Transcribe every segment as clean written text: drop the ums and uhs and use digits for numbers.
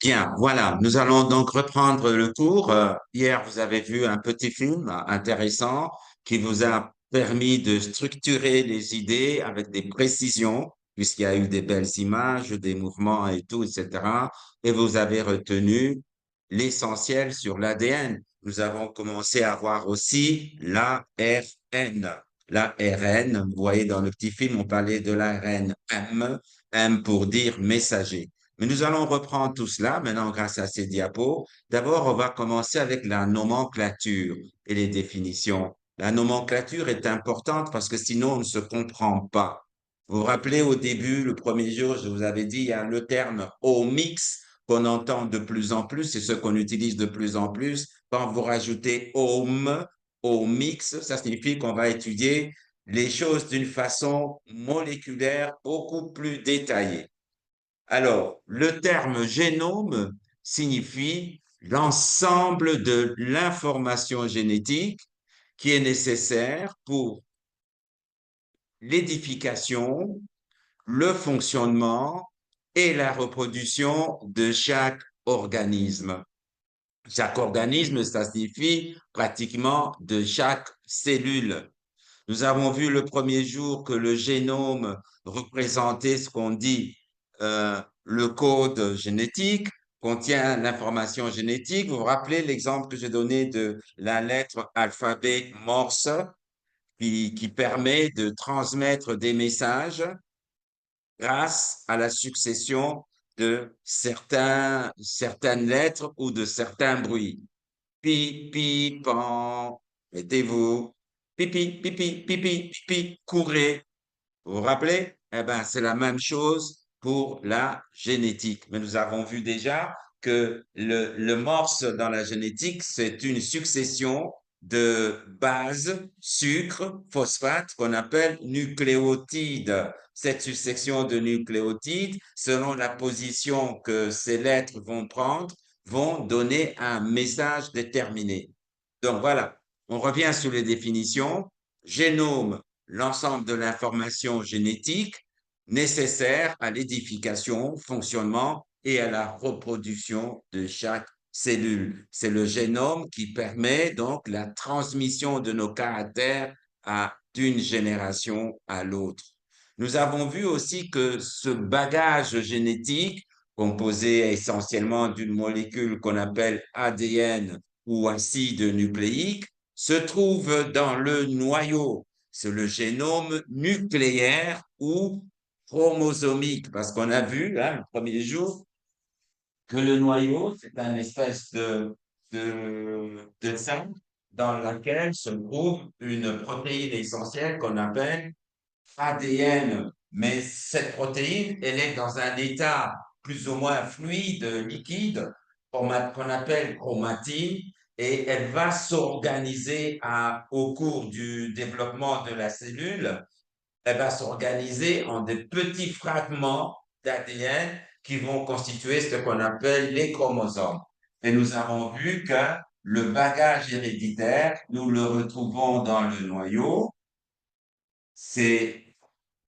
Bien, voilà, nous allons donc reprendre le cours. Hier, vous avez vu un petit film intéressant qui vous a permis de structurer les idées avec des précisions, puisqu'il y a eu des belles images, des mouvements et tout, etc. Et vous avez retenu l'essentiel sur l'ADN. Nous avons commencé à voir aussi l'ARN. L'ARN, vous voyez dans le petit film, on parlait de l'ARN M, M pour dire messager. Mais nous allons reprendre tout cela maintenant grâce à ces diapos. D'abord, on va commencer avec la nomenclature et les définitions. La nomenclature est importante parce que sinon on ne se comprend pas. Vous vous rappelez au début, le premier jour, je vous avais dit, il y a le terme omics qu'on entend de plus en plus, c'est ce qu'on utilise de plus en plus. Quand vous rajoutez home, omics, ça signifie qu'on va étudier les choses d'une façon moléculaire beaucoup plus détaillée. Alors, le terme génome signifie l'ensemble de l'information génétique qui est nécessaire pour l'édification, le fonctionnement et la reproduction de chaque organisme. Chaque organisme, ça signifie pratiquement de chaque cellule. Nous avons vu le premier jour que le génome représentait ce qu'on dit le code génétique, contient l'information génétique. Vous vous rappelez l'exemple que j'ai donné de la lettre alphabet Morse qui permet de transmettre des messages grâce à la succession de certaines lettres ou de certains bruits. Pi, pan, mettez-vous, pipi, pipi, pipi, pipi, courez. Vous vous rappelez? Eh bien, c'est la même chose pour la génétique. Mais nous avons vu déjà que le morse dans la génétique, c'est une succession de bases, sucre, phosphate, qu'on appelle nucléotides. Cette succession de nucléotides, selon la position que ces lettres vont prendre, vont donner un message déterminé. Donc voilà, on revient sur les définitions. Génome, l'ensemble de l'information génétique nécessaire à l'édification, fonctionnement et à la reproduction de chaque cellule. C'est le génome qui permet donc la transmission de nos caractères d'une génération à l'autre. Nous avons vu aussi que ce bagage génétique, composé essentiellement d'une molécule qu'on appelle ADN ou acide nucléique, se trouve dans le noyau. C'est le génome nucléaire ou chromosomique, parce qu'on a vu le premier jour que le noyau, c'est une espèce de celle dans laquelle se trouve une protéine essentielle qu'on appelle ADN. Mais cette protéine, elle est dans un état plus ou moins fluide, liquide, qu'on appelle chromatine, et elle va s'organiser au cours du développement de la cellule. Elle va s'organiser en des petits fragments d'ADN qui vont constituer ce qu'on appelle les chromosomes. Et nous avons vu que le bagage héréditaire, nous le retrouvons dans le noyau. C'est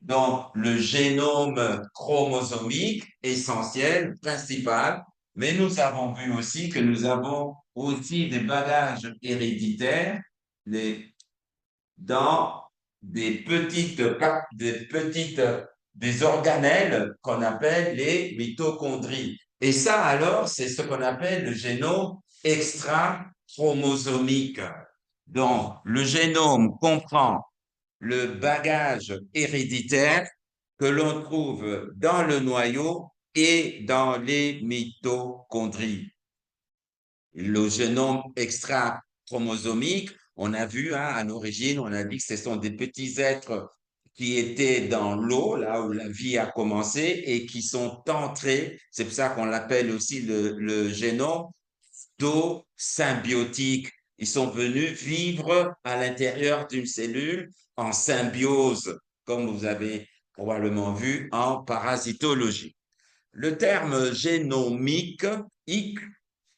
donc le génome chromosomique essentiel, principal, mais nous avons vu aussi que nous avons aussi des bagages héréditaires les, dans des des organelles qu'on appelle les mitochondries. Et ça, alors, c'est ce qu'on appelle le génome extra-chromosomique. Donc, le génome comprend le bagage héréditaire que l'on trouve dans le noyau et dans les mitochondries. Le génome extra-chromosomique, on a vu à l'origine, on a dit que ce sont des petits êtres qui étaient dans l'eau, là où la vie a commencé, et qui sont entrés, c'est pour ça qu'on l'appelle aussi le génome d'eau symbiotique. Ils sont venus vivre à l'intérieur d'une cellule en symbiose, comme vous avez probablement vu en parasitologie. Le terme génomique,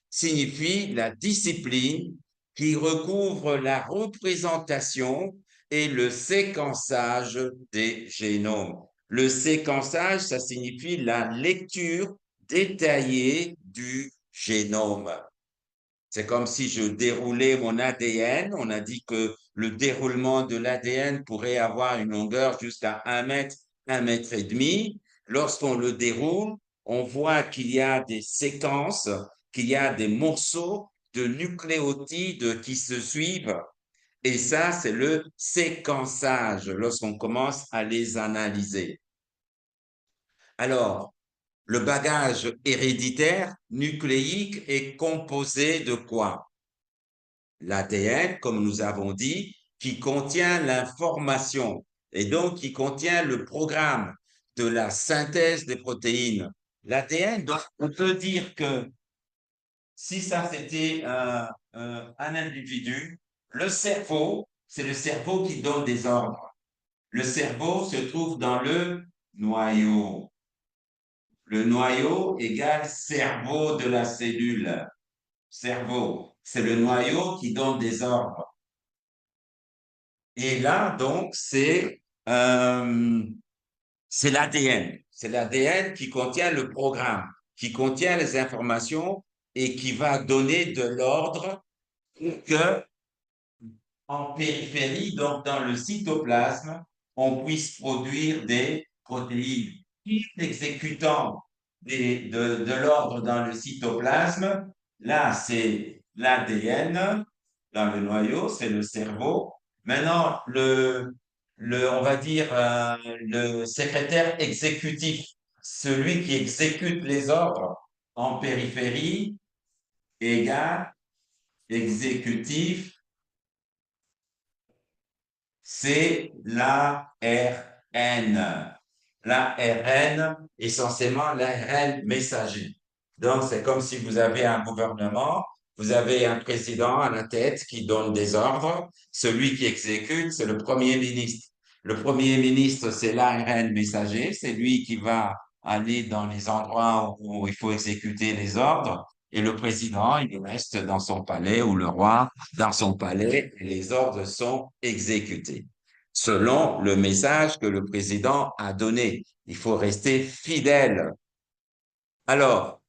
signifie la discipline qui recouvre la représentation et le séquençage des génomes. Le séquençage, ça signifie la lecture détaillée du génome. C'est comme si je déroulais mon ADN. On a dit que le déroulement de l'ADN pourrait avoir une longueur jusqu'à 1 mètre, 1 mètre et demi. Lorsqu'on le déroule, on voit qu'il y a des séquences, qu'il y a des morceaux de nucléotides qui se suivent. Et ça, c'est le séquençage lorsqu'on commence à les analyser. Alors, le bagage héréditaire nucléique est composé de quoi? L'ADN, comme nous avons dit, qui contient l'information et donc qui contient le programme de la synthèse des protéines. L'ADN, donc, on peut dire que si ça c'était un individu, le cerveau, c'est le cerveau qui donne des ordres. Le cerveau se trouve dans le noyau. Le noyau égale cerveau de la cellule. Cerveau, c'est le noyau qui donne des ordres. Et là, donc, c'est l'ADN. C'est l'ADN qui contient le programme, qui contient les informations et qui va donner de l'ordre pour que, en périphérie, donc dans le cytoplasme, on puisse produire des protéines. Qui est l'exécutant de l'ordre dans le cytoplasme? Là, c'est l'ADN dans le noyau, c'est le cerveau. Maintenant, on va dire, le secrétaire exécutif, celui qui exécute les ordres en périphérie, égale exécutif, c'est l'ARN. L'ARN, essentiellement l'ARN messager. Donc, c'est comme si vous avez un gouvernement, vous avez un président à la tête qui donne des ordres. Celui qui exécute, c'est le premier ministre. Le premier ministre, c'est l'ARN messager. C'est lui qui va aller dans les endroits où il faut exécuter les ordres. Et le président, il reste dans son palais, ou le roi dans son palais, et les ordres sont exécutés selon le message que le président a donné. Il faut rester fidèle. Alors,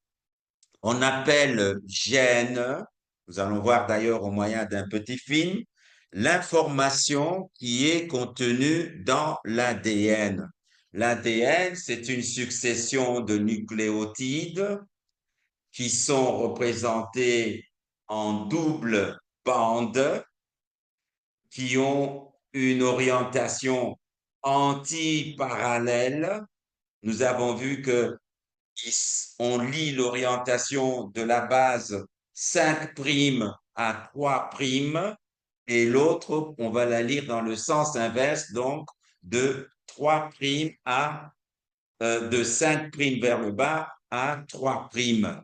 on appelle gène, nous allons voir d'ailleurs au moyen d'un petit film, l'information qui est contenue dans l'ADN. L'ADN, c'est une succession de nucléotides qui sont représentés en double bande, qui ont une orientation anti-parallèle. Nous avons vu que on lit l'orientation de la base 5' à 3' et l'autre, on va la lire dans le sens inverse, donc de 3' à de 5' vers le bas à 3'.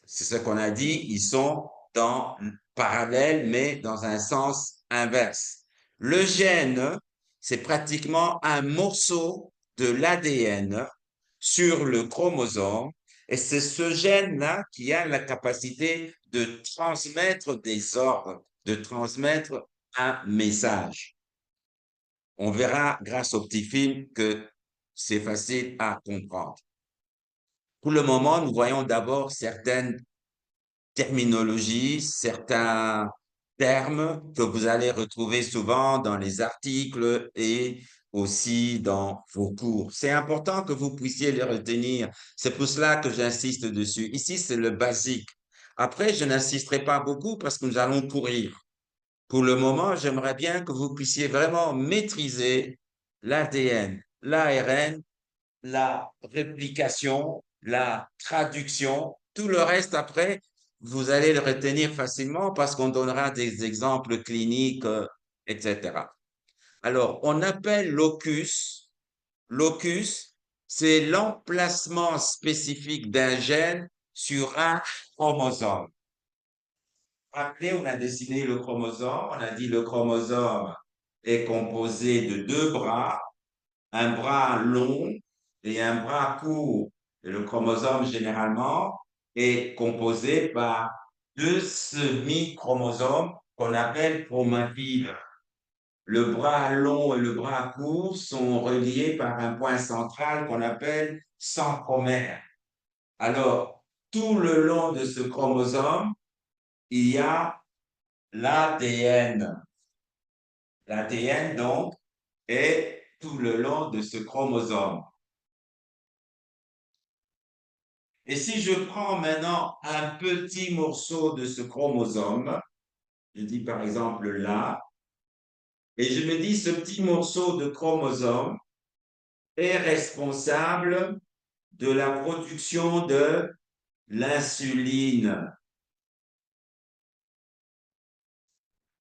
C'est ce qu'on a dit, ils sont dans parallèle, mais dans un sens inverse. Le gène, c'est pratiquement un morceau de l'ADN sur le chromosome, et c'est ce gène-là qui a la capacité de transmettre des ordres, de transmettre un message. On verra grâce au petit film que c'est facile à comprendre. Pour le moment, nous voyons d'abord certaines terminologies, certains termes que vous allez retrouver souvent dans les articles et aussi dans vos cours. C'est important que vous puissiez les retenir. C'est pour cela que j'insiste dessus. Ici, c'est le basique. Après, je n'insisterai pas beaucoup parce que nous allons courir. Pour le moment, j'aimerais bien que vous puissiez vraiment maîtriser l'ADN, l'ARN, la réplication, la traduction, tout le reste après, vous allez le retenir facilement parce qu'on donnera des exemples cliniques, etc. Alors, on appelle locus, c'est l'emplacement spécifique d'un gène sur un chromosome. Après, on a dessiné le chromosome, on a dit le chromosome est composé de deux bras, un bras long et un bras court. Et le chromosome, généralement, est composé par deux semi-chromosomes qu'on appelle chromatides. Le bras long et le bras court sont reliés par un point central qu'on appelle centromère. Alors, tout le long de ce chromosome, il y a l'ADN. L'ADN, donc, est tout le long de ce chromosome. Et si je prends maintenant un petit morceau de ce chromosome, je dis par exemple là, et je me dis ce petit morceau de chromosome est responsable de la production de l'insuline.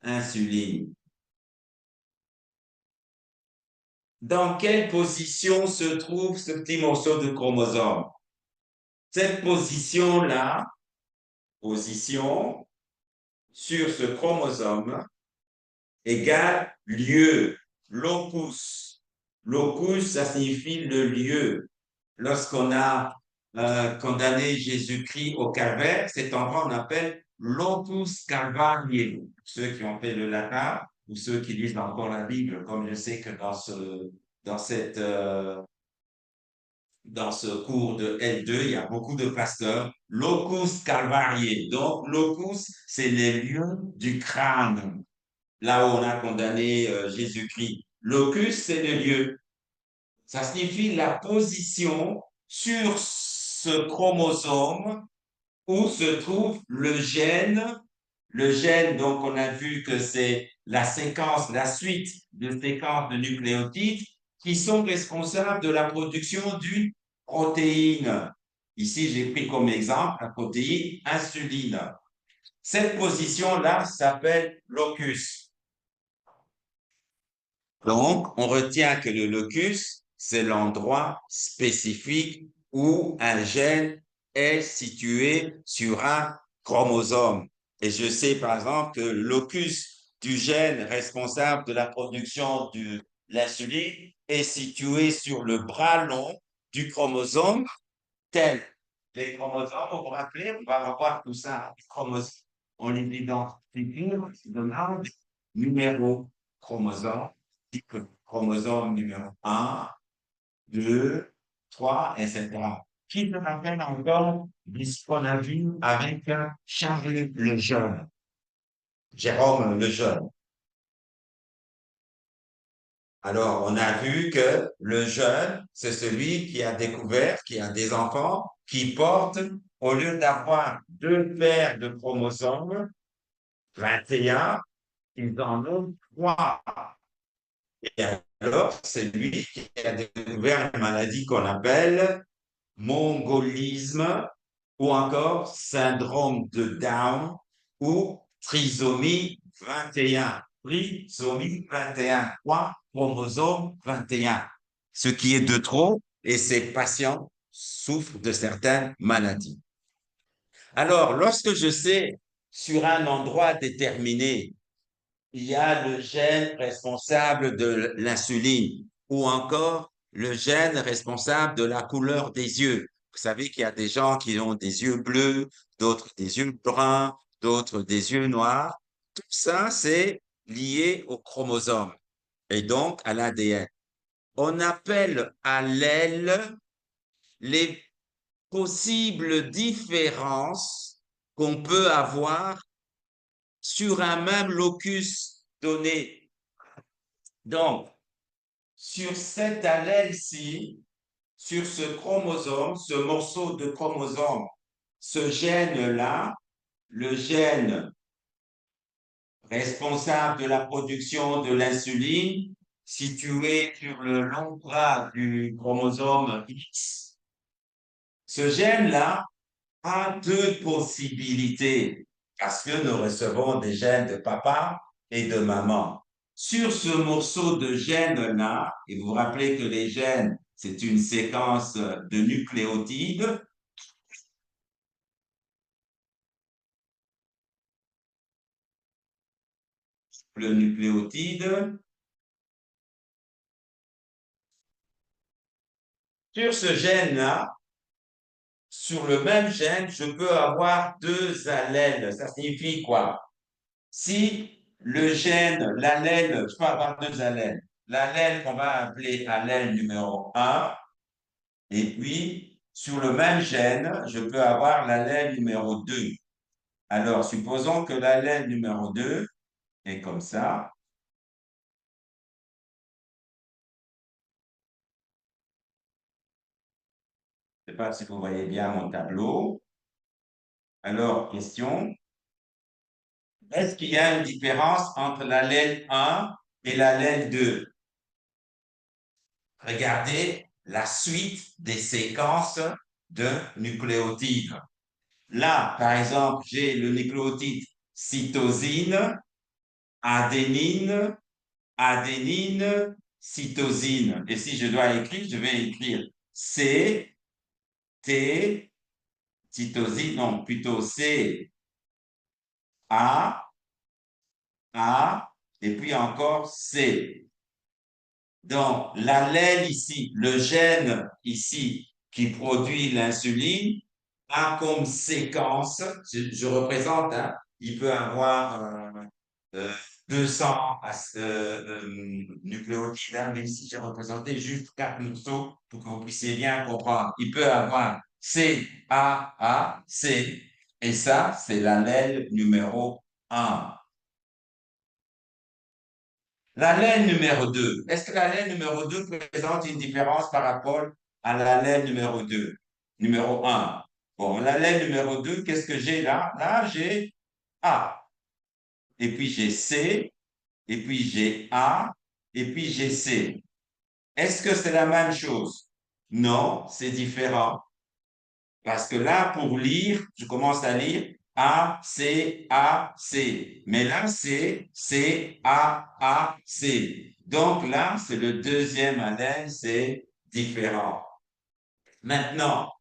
Insuline. Dans quelle position se trouve ce petit morceau de chromosome? Cette position-là, position sur ce chromosome, égale lieu, locus. Locus, ça signifie le lieu. Lorsqu'on a condamné Jésus-Christ au calvaire, cet endroit on appelle locus calvarium. Ceux qui ont fait le latin ou ceux qui lisent encore la Bible, comme je sais que dans cette dans ce cours de L2, il y a beaucoup de pasteurs. Locus calvariae. Donc, locus, c'est les lieux du crâne, là où on a condamné Jésus-Christ. Locus, c'est le lieu. Ça signifie la position sur ce chromosome où se trouve le gène. Le gène, donc, on a vu que c'est la séquence, la suite de séquences de nucléotides qui sont responsables de la production d'une protéine. Ici, j'ai pris comme exemple la protéine insuline. Cette position-là s'appelle locus. Donc, on retient que le locus, c'est l'endroit spécifique où un gène est situé sur un chromosome. Et je sais par exemple que le locus du gène responsable de la production de l'insuline est situé sur le bras long du chromosome tel. Les chromosomes, vous vous rappelez, on va revoir tout ça. Les chromosomes, on les identifie de l'ordre numéro chromosome, chromosome numéro 1, 2, 3, etc. Qui se rappelle encore de ce qu'on a vu avec Charles le Jeune, Jérôme le Jeune. Alors, on a vu que le jeune, c'est celui qui a découvert, qui a des enfants, qui portent, au lieu d'avoir deux paires de chromosomes, 21, ils en ont trois. Et alors, c'est lui qui a découvert une maladie qu'on appelle mongolisme ou encore syndrome de Down ou trisomie 21. Trisomie 21, quoi? Chromosome 21. Ce qui est de trop et ces patients souffrent de certaines maladies. Alors, lorsque je sais sur un endroit déterminé, il y a le gène responsable de l'insuline ou encore le gène responsable de la couleur des yeux. Vous savez qu'il y a des gens qui ont des yeux bleus, d'autres des yeux bruns, d'autres des yeux noirs. Tout ça, c'est lié au chromosome et donc à l'ADN. On appelle allèles les possibles différences qu'on peut avoir sur un même locus donné. Donc, sur cet allèle-ci, sur ce chromosome, ce morceau de chromosome, ce gène-là, le gène responsable de la production de l'insuline, situé sur le long bras du chromosome X, ce gène-là a deux possibilités parce que nous recevons des gènes de papa et de maman. Sur ce morceau de gène-là, et vous vous rappelez que les gènes, c'est une séquence de nucléotides, le nucléotide, sur ce gène-là, sur le même gène, je peux avoir deux allèles. Ça signifie quoi? Si le gène, l'allèle, je peux avoir deux allèles. L'allèle qu'on va appeler allèle numéro 1 et puis sur le même gène, je peux avoir l'allèle numéro 2. Alors, supposons que l'allèle numéro 2 est comme ça. Je ne sais pas si vous voyez bien mon tableau. Alors, question, est-ce qu'il y a une différence entre l'allèle 1 et l'allèle 2? Regardez la suite des séquences de nucléotides. Là, par exemple, j'ai le nucléotide cytosine, adénine, adénine, cytosine. Et si je dois écrire, je vais écrire C, T, cytosine, non, plutôt C, A, et puis encore C. Donc, l'allèle ici, le gène ici qui produit l'insuline, a comme séquence, je représente, hein, il peut avoir euh, 200 nucléotides, hein, mais ici j'ai représenté juste 4 morceaux pour que vous puissiez bien comprendre. Il peut avoir C, A, C, et ça, c'est l'allèle numéro 1. L'allèle numéro 2, est-ce que l'allèle numéro 2 présente une différence par rapport à l'allèle numéro 2, numéro 1? Bon, l'allèle numéro 2, qu'est-ce que j'ai là? Là, j'ai A, et puis j'ai C, et puis j'ai A, et puis j'ai C. Est-ce que c'est la même chose? Non, c'est différent. Parce que là, pour lire, je commence à lire A, C, A, C. Mais là, c'est C, A, C. Donc là, c'est le deuxième allèle, c'est différent. Maintenant,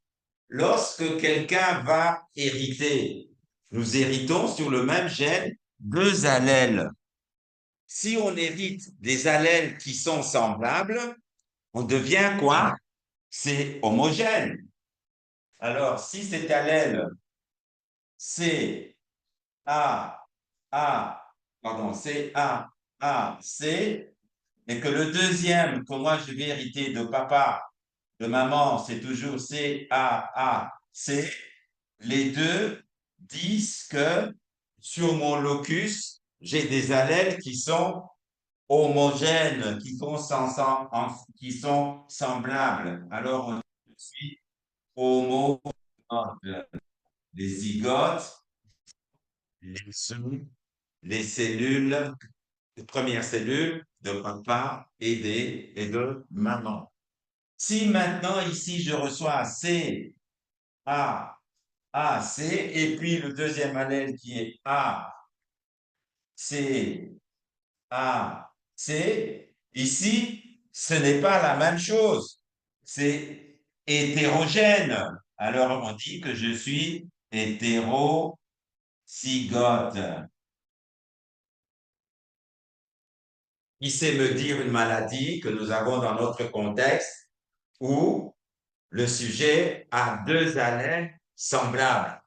lorsque quelqu'un va hériter, nous héritons sur le même gène deux allèles. Si on hérite des allèles qui sont semblables, on devient quoi? C'est homogène. Alors, si cet allèle C, A, A, pardon, C, A, C, et que le deuxième que moi je vais hériter de papa, de maman, c'est toujours C, A, C, les deux disent que sur mon locus, j'ai des allèles qui sont homogènes, qui sont semblables. Alors, on dit homo, les zygotes, les œufs, les cellules, les premières cellules de papa et de maman. Si maintenant ici je reçois C, A, C, et puis le deuxième allèle qui est A, C, A, C, ici, ce n'est pas la même chose. C'est hétérogène. Alors on dit que je suis hétérozygote. Qui sait me dire une maladie que nous avons dans notre contexte où le sujet a deux allèles semblables?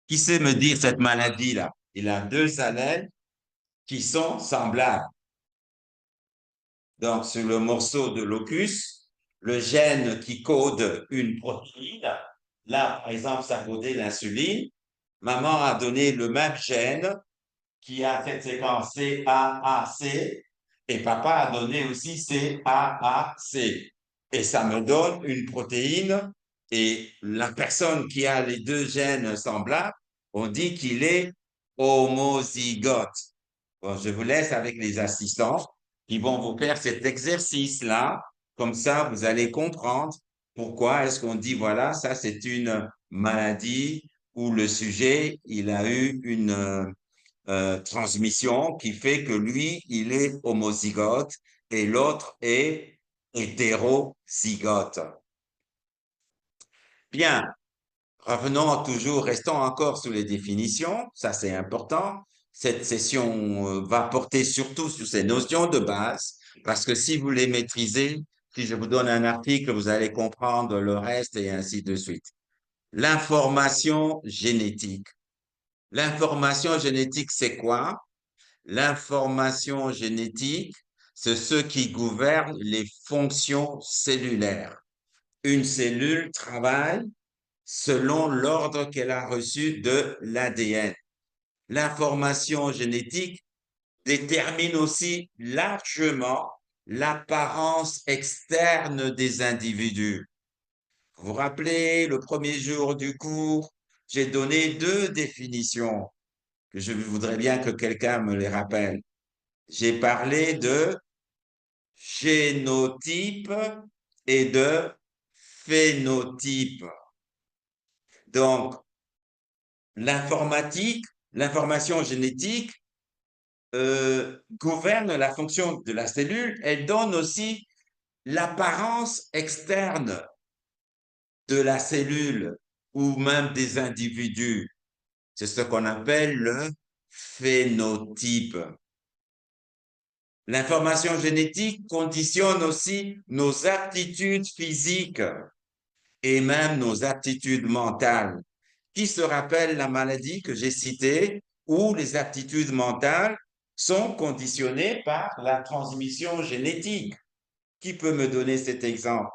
Qui sait me dire cette maladie-là? Il a deux allèles qui sont semblables. Donc, sur le morceau de locus, le gène qui code une protéine, là, par exemple, ça codait l'insuline. Maman a donné le même gène qui a cette séquence C, et papa a donné aussi C. Et ça me donne une protéine, et la personne qui a les deux gènes semblables, on dit qu'il est homozygote. Bon, je vous laisse avec les assistants qui vont vous faire cet exercice-là. Comme ça, vous allez comprendre pourquoi est-ce qu'on dit, voilà, ça c'est une maladie où le sujet, il a eu une transmission qui fait que lui, il est homozygote et l'autre est hétérozygote. Bien, revenons toujours, restons encore sur les définitions, ça c'est important. Cette session va porter surtout sur ces notions de base, parce que si vous les maîtrisez, si je vous donne un article, vous allez comprendre le reste et ainsi de suite. L'information génétique. L'information génétique, c'est quoi? L'information génétique, c'est ce qui gouverne les fonctions cellulaires. une cellule travaille selon l'ordre qu'elle a reçu de l'ADN. L'information génétique détermine aussi largement l'apparence externe des individus. Vous vous rappelez, le premier jour du cours, j'ai donné deux définitions que je voudrais bien que quelqu'un me les rappelle. J'ai parlé de génotype et de phénotype. Donc, l'information génétique gouverne la fonction de la cellule. Elle donne aussi l'apparence externe de la cellule ou même des individus. C'est ce qu'on appelle le phénotype. L'information génétique conditionne aussi nos aptitudes physiques et même nos aptitudes mentales. Qui se rappelle la maladie que j'ai citée où les aptitudes mentales sont conditionnées par la transmission génétique? Qui peut me donner cet exemple?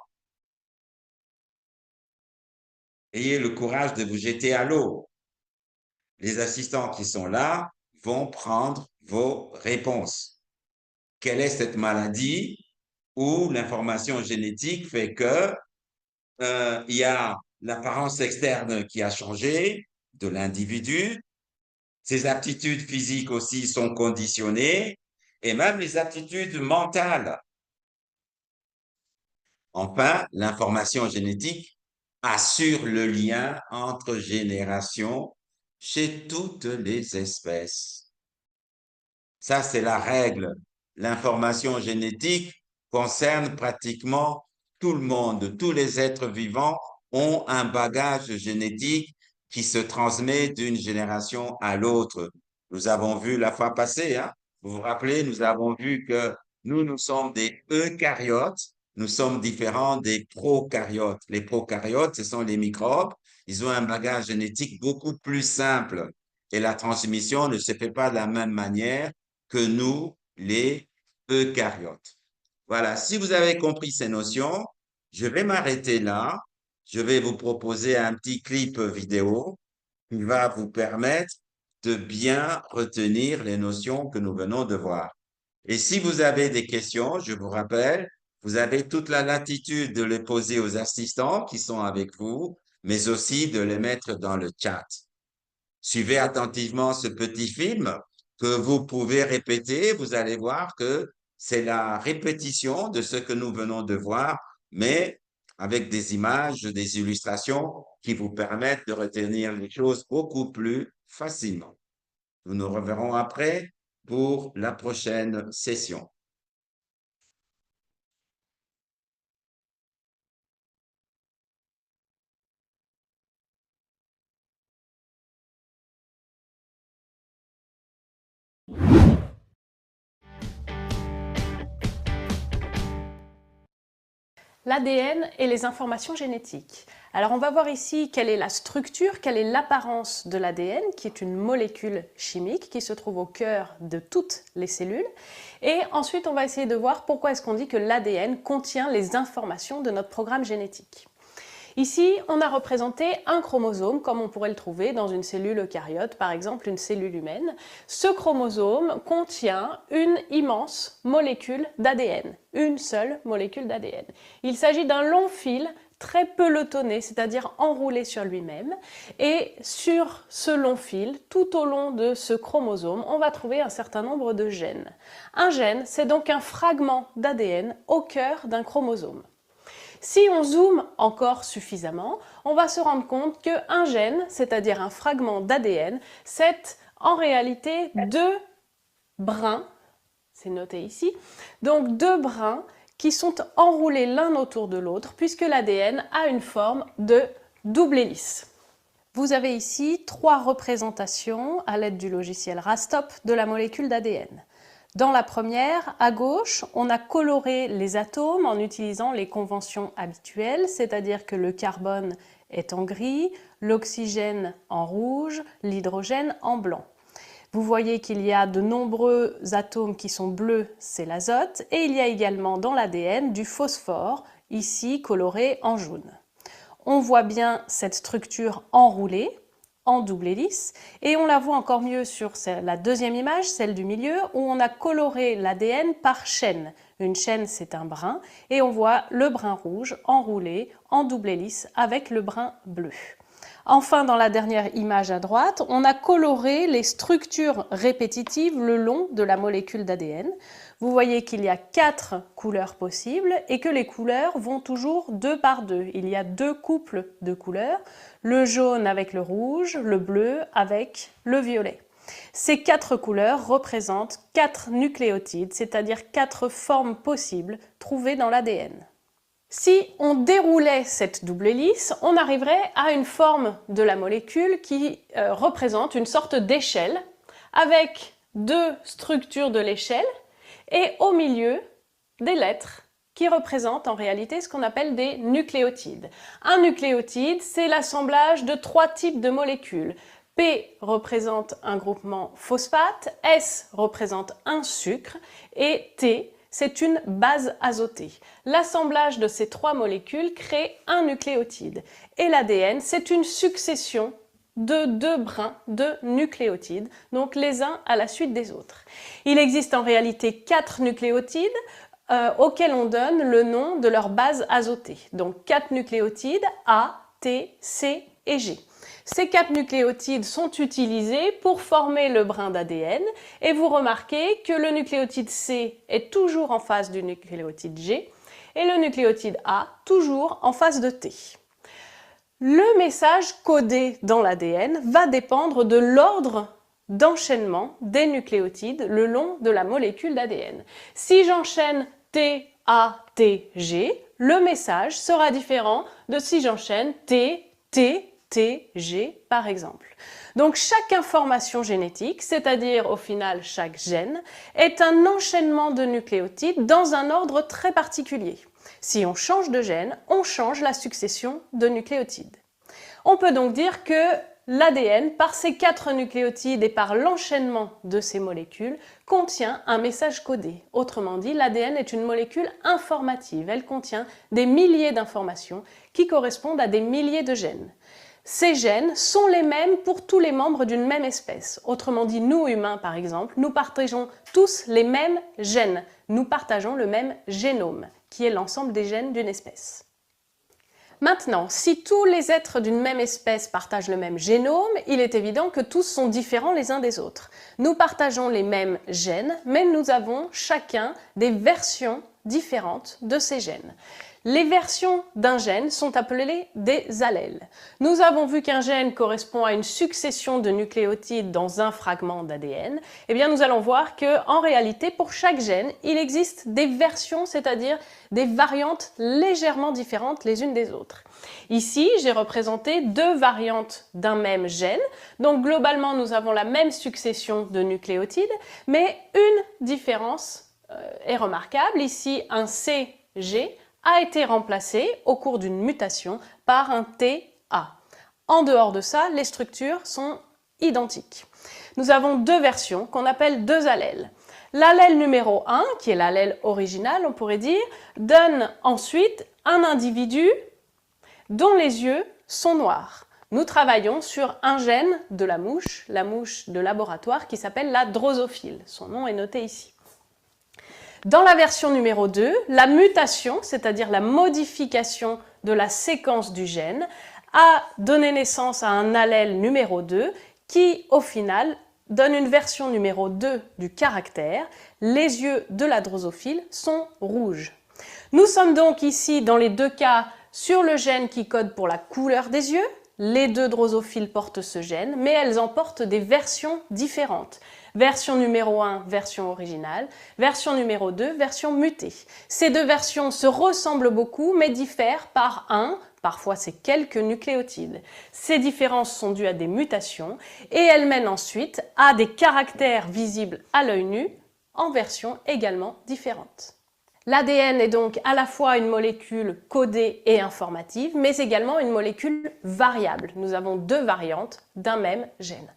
Ayez le courage de vous jeter à l'eau. Les assistants qui sont là vont prendre vos réponses. Quelle est cette maladie où l'information génétique fait que il y a l'apparence externe qui a changé de l'individu, ses aptitudes physiques aussi sont conditionnées et même les aptitudes mentales. Enfin, l'information génétique assure le lien entre générations chez toutes les espèces. Ça, c'est la règle. L'information génétique concerne pratiquement tout le monde. Tous les êtres vivants ont un bagage génétique qui se transmet d'une génération à l'autre. Nous avons vu la fois passée, hein? Vous vous rappelez, nous avons vu que nous sommes des eucaryotes, nous sommes différents des prokaryotes. Les prokaryotes, ce sont les microbes, ils ont un bagage génétique beaucoup plus simple et la transmission ne se fait pas de la même manière que nous, les eucaryotes. Voilà, si vous avez compris ces notions, je vais m'arrêter là. Je vais vous proposer un petit clip vidéo qui va vous permettre de bien retenir les notions que nous venons de voir. Et si vous avez des questions, je vous rappelle, vous avez toute la latitude de les poser aux assistants qui sont avec vous, mais aussi de les mettre dans le chat. Suivez attentivement ce petit film que vous pouvez répéter. Vous allez voir que c'est la répétition de ce que nous venons de voir, mais avec des images, des illustrations qui vous permettent de retenir les choses beaucoup plus facilement. Nous nous reverrons après pour la prochaine session. L'ADN et les informations génétiques. Alors on va voir ici quelle est la structure, quelle est l'apparence de l'ADN, qui est une molécule chimique qui se trouve au cœur de toutes les cellules. Et ensuite on va essayer de voir pourquoi est-ce qu'on dit que l'ADN contient les informations de notre programme génétique. Ici, on a représenté un chromosome, comme on pourrait le trouver dans une cellule eucaryote, par exemple une cellule humaine. Ce chromosome contient une immense molécule d'ADN, une seule molécule d'ADN. Il s'agit d'un long fil très pelotonné, c'est-à-dire enroulé sur lui-même. Et sur ce long fil, tout au long de ce chromosome, on va trouver un certain nombre de gènes. Un gène, c'est donc un fragment d'ADN au cœur d'un chromosome. Si on zoome encore suffisamment, on va se rendre compte qu'un gène, c'est-à-dire un fragment d'ADN, c'est en réalité deux brins, c'est noté ici, donc deux brins qui sont enroulés l'un autour de l'autre puisque l'ADN a une forme de double hélice. Vous avez ici trois représentations à l'aide du logiciel Rastop de la molécule d'ADN. Dans la première, à gauche, on a coloré les atomes en utilisant les conventions habituelles, c'est-à-dire que le carbone est en gris, l'oxygène en rouge, l'hydrogène en blanc. Vous voyez qu'il y a de nombreux atomes qui sont bleus, c'est l'azote, et il y a également dans l'ADN du phosphore ici colorée en jaune. On voit bien cette structure enroulée en double hélice et on la voit encore mieux sur la deuxième image, celle du milieu, où on a coloré l'ADN par chaîne. Une chaîne, c'est un brin et on voit le brin rouge enroulé en double hélice avec le brin bleu. Enfin, dans la dernière image à droite, on a coloré les structures répétitives le long de la molécule d'ADN. Vous voyez qu'il y a 4 couleurs possibles et que les couleurs vont toujours 2 par 2. Il y a 2 couples de couleurs, le jaune avec le rouge, le bleu avec le violet. Ces 4 couleurs représentent 4 nucléotides, c'est-à-dire 4 formes possibles trouvées dans l'ADN. Si on déroulait cette double hélice, on arriverait à une forme de la molécule qui représente une sorte d'échelle avec 2 structures de l'échelle et au milieu des lettres qui représentent en réalité ce qu'on appelle des nucléotides. Un nucléotide, c'est l'assemblage de 3 types de molécules. P représente un groupement phosphate, S représente un sucre et T c'est une base azotée. L'assemblage de ces 3 molécules crée un nucléotide. Et l'ADN, c'est une succession de 2 brins de nucléotides, donc les uns à la suite des autres. Il existe en réalité 4 nucléotides auxquels on donne le nom de leur base azotée. Donc 4 nucléotides A, T, C et G. Ces 4 nucléotides sont utilisés pour former le brin d'ADN et vous remarquez que le nucléotide C est toujours en face du nucléotide G et le nucléotide A toujours en face de T. Le message codé dans l'ADN va dépendre de l'ordre d'enchaînement des nucléotides le long de la molécule d'ADN. Si j'enchaîne T, A, T, G, le message sera différent de si j'enchaîne T, T, T, G par exemple. Donc chaque information génétique, c'est-à-dire au final chaque gène, est un enchaînement de nucléotides dans un ordre très particulier. Si on change de gène, on change la succession de nucléotides. On peut donc dire que l'ADN, par ces 4 nucléotides et par l'enchaînement de ces molécules, contient un message codé. Autrement dit, l'ADN est une molécule informative. Elle contient des milliers d'informations qui correspondent à des milliers de gènes. Ces gènes sont les mêmes pour tous les membres d'une même espèce. Autrement dit, nous humains par exemple, nous partageons tous les mêmes gènes. Nous partageons le même génome, qui est l'ensemble des gènes d'une espèce. Maintenant, si tous les êtres d'une même espèce partagent le même génome, il est évident que tous sont différents les uns des autres. Nous partageons les mêmes gènes, mais nous avons chacun des versions différentes de ces gènes. Les versions d'un gène sont appelées des allèles. Nous avons vu qu'un gène correspond à une succession de nucléotides dans un fragment d'ADN. Eh bien, nous allons voir qu'en réalité, pour chaque gène, il existe des versions, c'est-à-dire des variantes légèrement différentes les unes des autres. Ici, j'ai représenté 2 variantes d'un même gène. Donc, globalement, nous avons la même succession de nucléotides, mais une différence est remarquable. Ici, un CG a été remplacé au cours d'une mutation par un TA. En dehors de ça, les structures sont identiques. Nous avons 2 versions qu'on appelle 2 allèles. L'allèle numéro 1, qui est l'allèle original, on pourrait dire, donne ensuite un individu dont les yeux sont noirs. Nous travaillons sur un gène de la mouche de laboratoire qui s'appelle la drosophile. Son nom est noté ici. Dans la version numéro 2, la mutation, c'est-à-dire la modification de la séquence du gène, a donné naissance à un allèle numéro 2 qui, au final, donne une version numéro 2 du caractère. Les yeux de la drosophile sont rouges. Nous sommes donc ici, dans les 2 cas, sur le gène qui code pour la couleur des yeux. Les 2 drosophiles portent ce gène, mais elles en portent des versions différentes. Version numéro 1, version originale. Version numéro 2, version mutée. Ces 2 versions se ressemblent beaucoup, mais diffèrent par parfois c'est quelques nucléotides. Ces différences sont dues à des mutations et elles mènent ensuite à des caractères visibles à l'œil nu en versions également différentes. L'ADN est donc à la fois une molécule codée et informative, mais également une molécule variable. Nous avons 2 variantes d'un même gène.